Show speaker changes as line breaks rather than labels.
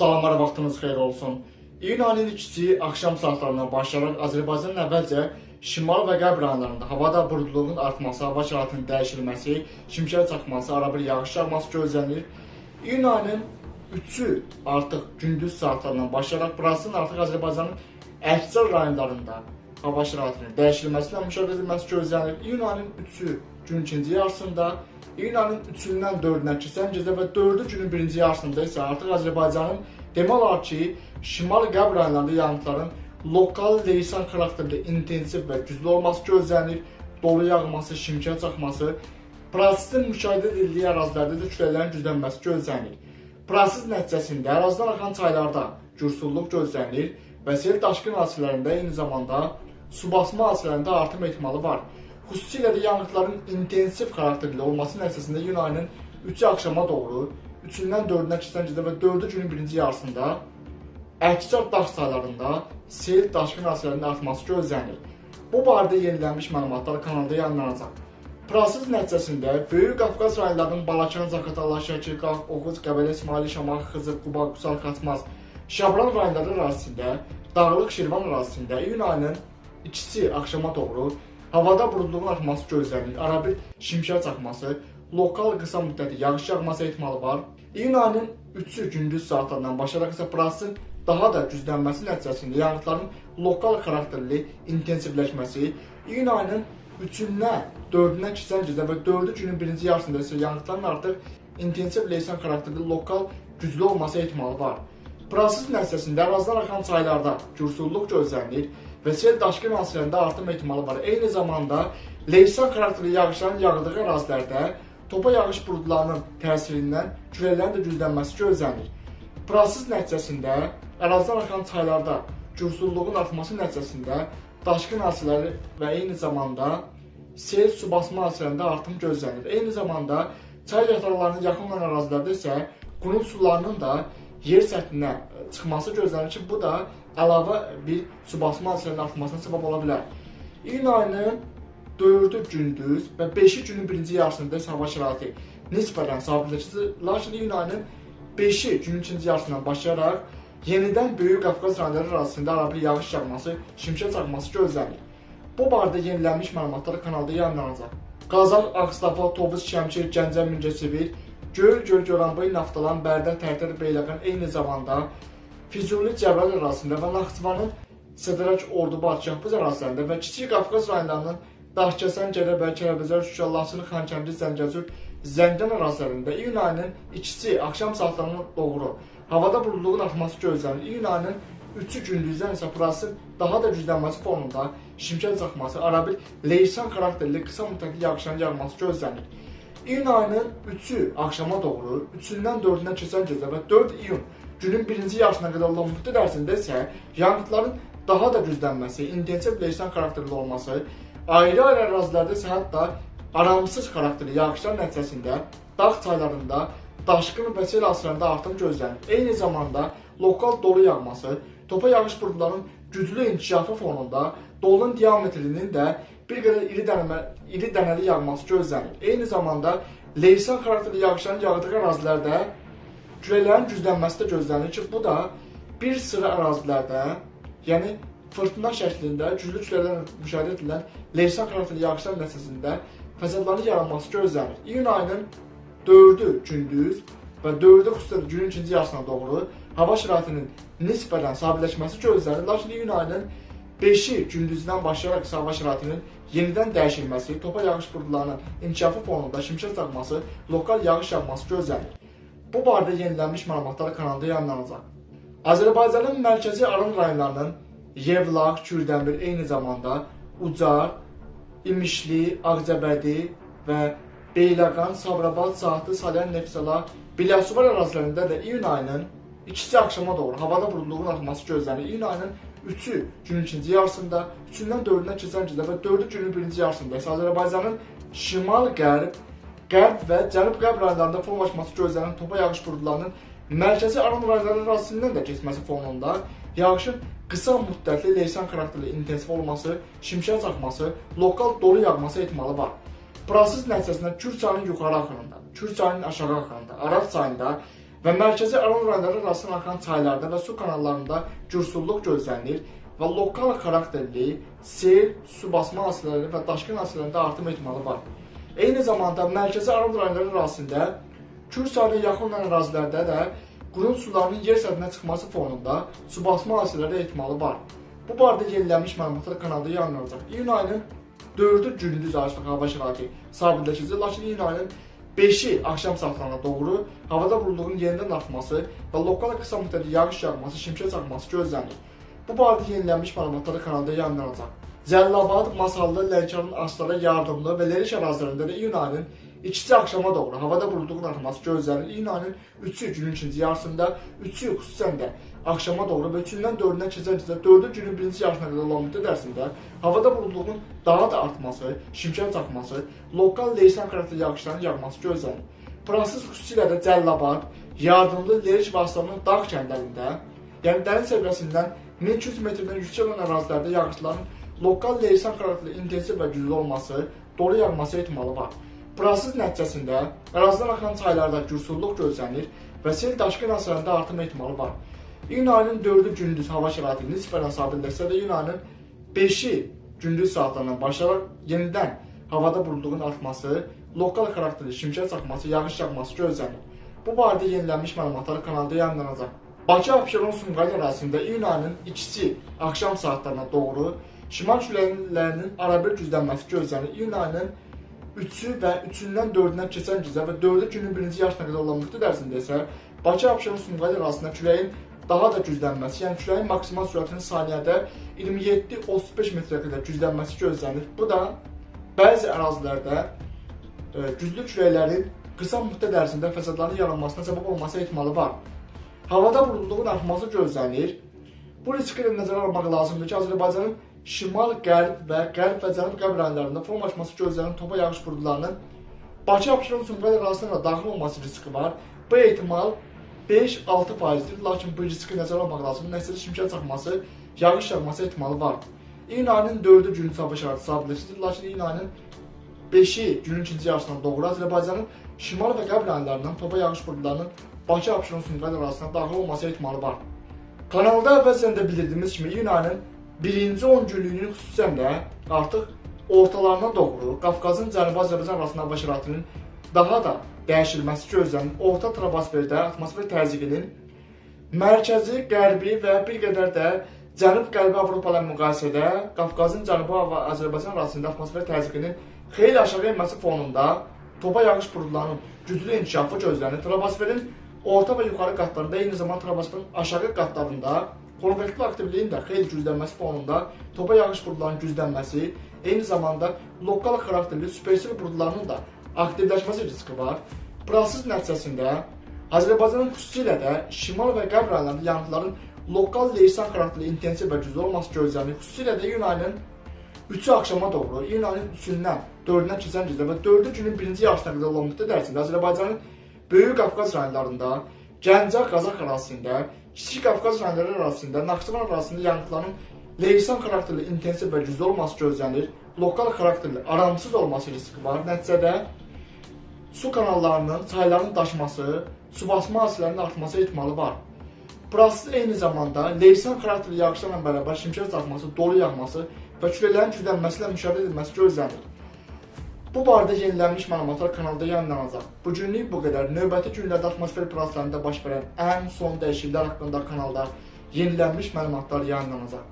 Salamlar, vaxtınız xeyir olsun. İyun ayının ikisi axşam saatlarından başlayaraq Azərbaycanın əvvəlcə şimal və qərb rayonlarında havada buludluluğun artması, hava şəraitinin dəyişilməsi, şimşək çaxması, arabir yağış yağması gözlənilir. İyun ayının 3-ü artıq gündüz saatlarından başlayaraq burasının artıq Azərbaycanın əksər rayonlarında hava şəraitinin dəyişilməsindən müşahidə edilməsi gözlənilir. İyun ayının 3-ü günün ikinci yarısında, İyun ayının 3-dən 4-nə keçən gecə və 4-ü günün birinci yarısında isə artıq Azərbaycanın demək olar ki, şimal-qərb rayonlarında yağıntıların lokal leysan xarakterli intensiv və güclü olması gözlənilir. Dolu yağması, şimşək çaxması, prosesin müşahidə edildiyi ərazilərdə də küləklərin güclənməsi gözlənilir. Proses nəticəsində ərazidən axan çaylarda gürsulluq gözlənilir və sel daşqın hadisələrində eyni zamanda su basma hadisələrində artım ehtimalı var. Xüsusilə də yağıntıların intensiv xarakterli olması nəticəsində iyun ayının 3-ü axşama doğru, 3-dən 4-nə keçən gecə və 4-ü günün birinci yarısında əksər dağ çaylarında sel daşqın hadisələrinin artması gözlənilir. Bu barədə yenilənmiş məlumatlar kanalda yayınlanacaq. Proses nəticəsində Böyük Qafqaz rayonlarının Balakan, Zaqatala, Şəki, Qax, Oğuz, Qəbələ, İsmaili, Şamaxı, Xızır, Quba, Qusar, Xaçmaz, Şabran rayonları ərazisində, Dağlıq Şirvan ərazisində iyun ayının ikisi axşama doğru havada buludluğun artması gözlənilir. Arabir şimşək çaxması, lokal qısa müddətli yağış yağması ehtimalı var. İyun ayının 3-ü gündüz saatlarından başlayaraq isə prosesin daha da güclənməsi nəticəsində yağıntıların lokal xarakterli intensivləşməsi, iyun ayının 3-dən 4-nə keçən gecə və 4-ü günün birinci yarısında isə yağıntıların artıq intensiv leysan xarakterli lokal güclü olması ehtimalı var. Proses nəticəsində ərazidən axan çaylarda gürsulluq gözlənilir və sel daşqın hadisələrində artım ehtimalı var. Eyni zamanda leysan xarakterli yağışların yağdığı ərazilərdə topa yağış buludlarının təsirindən küləklərin də güclənməsi gözlənilir. Proses nəticəsində ərazidən axan çaylarda gürsulluğun artması nəticəsində daşqın hadisələri və eyni zamanda sel su basma hadisələrində artım gözlənilir. Eyni zamanda çay yataqlarının yaxın olan ərazilərdə isə qunun sularının da yer səthinə çıxması gözlənir ki, bu da əlavə bir su basma hadisələrinin artmasına səbəb ola bilər. İyun ayının 4-ü gündüz və 5-i günün birinci yarısında isə hava şəraiti nisbətən sabitləşir. Lakin iyun ayının 5-i günün ikinci yarısından başlayaraq yenidən Böyük Qafqaz rayonları ərazisində arabir yağış yağması, şimşək çaxması gözlənilir. Bu barədə yenilənmiş məlumatlar kanalda yayınlanacaq. Qazax, Ağstafa, Tovuz, Şəmkir, Gəncə, Mingəçevir, Göl, Goranboy, Naftalan, Bərdə, Tərtər, Beyləqan, eyni zamanda Füzuli, Cəbrayıl ərazisində və Naxçıvanın Sədərək, Ordubar, Şəhbuz ərazilərində və Kiçik Qafqaz rayonlarının Daşkəsən, Gədəbəy, Kərəbəcər, Şuşa, Laçın, Xankəndi, Zəngəzur, Zəncan ərazilərində iyun ayının ikisi axşam saatlarına doğru havada buludluğun artması gözlənilir. İyun ayının 3-ü gündüzdən isə prosesin daha da güclənməsi fonunda şimşək çaxması, arabir leysan xarakterli qısa müddətli yağışların yağması gözlənilir. İyun ayının 3-ü axşama doğru, 3-dən 4-nə keçən gecə və 4 iyun günün birinci yarısına qədər olan müddət ərzində isə yağıntıların daha da güclənməsi, intensiv leysan xarakterli olması, ayrı-ayrı ərazilərdə isə hətta aramsız xarakterli yağışlar nəticəsində dağ çaylarında daşqın və sel hadisələrində artım gözlənilir. Eyni zamanda lokal dolu yağması, topa yağış buludlarının güclü inkişafı fonunda dolunun diametrinin də bir qədər iri dənəli yağması gözlənilir. Eyni zamanda leysan xarakterli yağışların yağdığı ərazilərdə küləklərin güclənməsi də gözlənilir ki, bu da bir sıra ərazilərdə, yəni fırtına şəklində güclü küləklərlə müşahidə edilən leysan xarakterli yağışlar nəticəsində fəsadların yaranması gözlənilir. İyun ayının 4-ü gündüz və 4-ü xüsusilə günün ikinci yarısına doğru hava şəraitinin nisbətən sabitləşməsi gözlənilir. Lakin iyun ayının 5-i gündüzdən başlayaraq isə hava şəraitinin yenidən dəyişilməsi, topa yağış buludlarının inkişafı fonunda şimşək çaxması, lokal yağış yağması gözlənilir. Bu barədə yenilənmiş məlumatlar kanalda yayınlanacaq. Azərbaycanın mərkəzi Aran rayonlarının Yevlax, Kürdəmir, eyni zamanda Ucar, İmişli, Ağcabədi və Beyləqan, Sabirabad, Saatlı, Salyan, Nefsala, Biləsuvar ərazilərində də iyun ayının ikisi axşama doğru havada buludluğun artması gözlənilir. İyun ayının 3-ü günün ikinci yarısında, 3-dən 4-nə keçən gecə və 4-ü günün birinci yarısında isə Azərbaycanın şimal-qərb, qərb və cənub-qərb rayonlarında formalaşması gözlənilən topa yağış buludlarının mərkəzi Aran rayonları ərazisindən də keçməsi fonunda yağışın qısa müddətli leysan xarakterli intensiv olması, şimşək çaxması, lokal dolu yağması ehtimalı var. Proses nəticəsində Kür çayının yuxarı axınında, Kür çayının aşağı axınında, Araq çayında və mərkəzi Aran rayonları arasında axan çaylarda və su kanallarında cürsulluq gözlənilir və lokal xarakterli sel, su basma hadisələri və daşqın hadisələrində artım ehtimalı var. Eyni zamanda mərkəzi Aran rayonları arasında Kür sahəyə yaxın olan ərazilərdə də qurun sularının yer səthinə çıxması fonunda su basma hadisələri ehtimalı var. Bu barədə yenilənmiş məlumatlar kanalda yayınlanacaq. İyun ayının 4-ü gündüz açıq hava şəraiti sabitləşəcək, lakin iyun ayının 5-i axşam saatlarına doğru havada buludluğun yenidən artması və lokal qısa müddətli yağış yağması, şimşək çaxması gözlənilir. Bu barədə yenilənmiş məlumatlar kanalda yayınlanacaq. Cəlilabad, Masallı, Lənkəran, Astara, Yardımlı və Lerik ərazilərində də iyun ayının 2-ci axşama doğru havada buludluğun artması gözlənilir. İyun ayının 3-ü günün ikinci yarısında, 3-ü xüsusən də axşama doğru və 3-dən 4-dən keçən 4-ü günün birinci yarısına qədər olan müddət ərzində havada buludluğun daha da artması, şimşək çaxması, lokal leysan xarakterli yağışların yağması gözlənilir. Proses xüsusilə də Cəlilabad, Yardımlı, Lerik və Astaranın dağ kəndlərində, yəni dəniz səviyyəsindən 1200 metrdən yüksək olan ərazilərdə yağışların lokal leysan xarakterli intensiv və güclü olması, dolu yağması ehtimalı var. Proses nəticəsində ərazidən axan çaylarda cürsulluq gözlənilir və sel daşqın hadisələrində artım ehtimalı var. İyun ayının 4-ü gündüz hava şəraiti nisbətən sabitləşsə də, iyun ayının 5-i gündüz saatlarından başlayaraq yenidən havada buludluğun artması, lokal xarakterli şimşək çaxması, yağış yağması gözlənilir. Bu barədə yenilənmiş məlumatlar kanalda yayınlanacaq. Bakı-Abşeron Sumqayıt ərazisində iyun ayının 2-ci axşam saatlarına doğru şimal küləklərinin arabir güclənməsi gözlənilir. İyun ayının 3-ü və 3-dən 4-dən keçən gecə və 4-ü günün birinci yarısına qədər olan müddət ərzində isə Bakı-Abşeron Sumqayıt arasında küləyin daha da güclənməsi, yəni küləyin maksimal sürətinin saniyədə 27-35 metrə qədər güclənməsi gözlənilir. Bu da bəzi ərazilərdə güclü küləklərin qısa müddət ərzində fəsadların yaranmasına səbəb olması ehtimalı var. Havada buludluğun artması gözlənilir. Bu riski ilə nəzərə almaq lazımdır ki, Azərbaycanın şimal, qərb və cənub rayonlarında formalaşması gözlənilən topa yağış buludlarının Bakı-Abşeron Sumqayıt arasında daxil olması riski var. Bu ehtimal 5-6%dir, lakin bu riski nəzərə almaq lazımdır. Nəticədə şimşək çaxması, yağış yağması ehtimalı var. İyun ayının 4-ü gündüz hava şəraiti sabitləşəcək, lakin iyun ayının 5-i günün ikinci yarısına doğru Azərbaycanın şimal və qərb rayonlarından topa yağış buludlarının Bakı-Abşeron Sumqayıt arasında daxil olması ehtimalı var. Kanalda əvvəlcədən də bildirdiyimiz kimi iyun ayının birinci 10 günlüyünün xüsusən də artıq ortalarına doğru Qafqazın Cənubi Azərbaycan arasında hava şəraitinin daha da dəyişilməsi gözlənilir. Orta troposferdə atmosfer təzyiqinin mərkəzi, qərbi və bir qədər də cənub-qərbi Avropa ilə müqayisədə Qafqazın Cənubi Azərbaycan arasında atmosfer təzyiqinin xeyli aşağı enməsi fonunda topa yağış buludlarının güclü inkişafı gözlənilir. Troposferin orta və yuxarı qatlarında, eyni zamanda troposferin aşağı qatlarında konvektiv aktivliyin də xeyli güclənməsi fonunda topa yağış buludlarının güclənməsi, eyni zamanda lokal xarakterli supersel buludlarının da aktivləşməsi riski var. Proses nəticəsində Azərbaycanın xüsusilə də şimal və qərb rayonlarında yanğınların lokal leysan xarakterli intensiv və güclü olması gözlənilir. Xüsusilə də iyun ayının 3-ü axşama doğru, iyun ayının 3-dən 4-dən keçən gecə və 4-ü günün birinci yarısına qədər olan müddət ərzində Azərbaycanın Böyük Qafqaz rayonlarında, Gəncə, Qazax ərazisində, Kiçik Qafqaz rayonları ərazisində, Naxçıvan ərazisində yanğınların leysan xarakterli intensiv və güclü olması gözlənilir. Lokal xarakterli aramsız olması riski var. Nəticədə su kanallarının, çayların daşması, su basma hadisələrinin artması ehtimalı var. Proses eyni zamanda leysan xarakterli yağışlarla bərabər şimşək çaxması, dolu yağması və küləklərin güclənməsi ilə müşahidə edilməsi gözlənilir. Bu barədə yenilənmiş məlumatlar kanalda yayınlanacaq. Bu günlük bu qədər. Növbəti günlərdə atmosfer proseslərində baş verən ən son dəyişikliklər haqqında kanalda yenilənmiş məlumatlar yayınlanacaq.